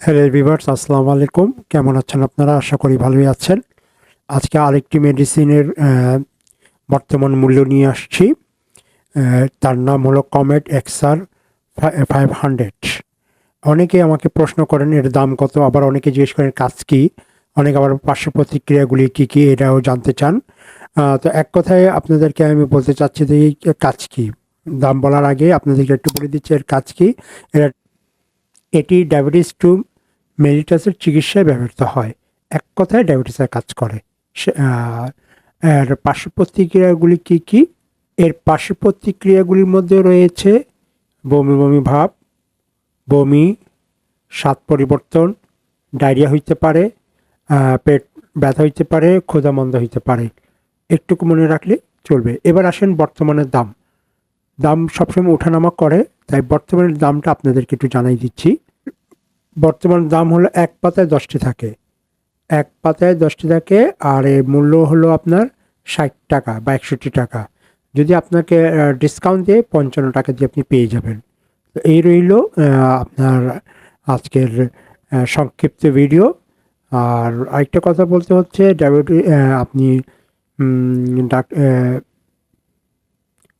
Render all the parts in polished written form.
Hello viewers, আসসালামু আলাইকুম। কেমন আছেন আপনারা? আশা করি ভালোই আছেন। আজকে আরেকটি মেডিসিনের বর্তমান মূল্য নিয়ে আসছি। তার নাম হলো কমেট এক্সআর 500। অনেকে আমাকে প্রশ্ন করেন এর দাম কত, আবার অনেকে জিজ্ঞেস করেন কাজ কী, অনেকে আবার পার্শ্ব প্রতিক্রিয়াগুলি কী কী এটাও জানতে চান। তো এক কথায় আপনাদেরকে আমি বলতে চাচ্ছি যে এই কাজ কী। দাম বলার আগে আপনাদেরকে একটু বলে দিচ্ছি এর কাজ কী। এটি ডায়াবেটিস টু মেলিটাসের চিকিৎসায় ব্যবহৃত হয়। এক কথায় ডায়াবেটিসের কাজ করে। এর পার্শ্ব প্রতিক্রিয়াগুলি কী কী? এর পার্শ্ব প্রতিক্রিয়াগুলির মধ্যে রয়েছে বমি বমি ভাব, বমি, স্বাদ পরিবর্তন, ডায়রিয়া হইতে পারে, পেট ব্যথা হইতে পারে, ক্ষুধা মন্দা হইতে পারে। একটুকু মনে রাখলে চলবে। এবার আসেন বর্তমানের দাম। দাম সবসময় ওঠানামা করে, তাই বর্তমানের দামটা আপনাদেরকে একটু জানাই দিচ্ছি। বর্তমান দাম হলো এক পাতায় 10টি থাকে। এক পাতায় 10টি থাকে, আর এর মূল্য হলো আপনার 60 টাকা বা 61 টাকা। যদি আপনাকে ডিসকাউন্ট দিয়ে 55 টাকা দিয়ে আপনি পেয়ে যাবেন। তো এই রইল আপনার আজকের সংক্ষিপ্ত ভিডিও। আর আরেকটা কথা বলতে হচ্ছে, আপনি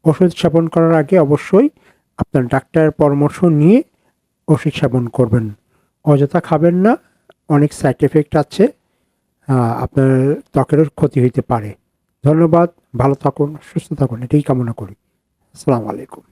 ওষুধ সেবন করার আগে অবশ্যই আপনার ডাক্তারের পরামর্শ নিয়ে ওষুধ সেবন করবেন। অযথা খাবেন না, অনেক সাইড এফেক্ট আছে। আপনার ত্বকেরও ক্ষতি হইতে পারে। ধন্যবাদ, ভালো থাকুন, সুস্থ থাকুন, এটাই কামনা করি। আসসালামু আলাইকুম।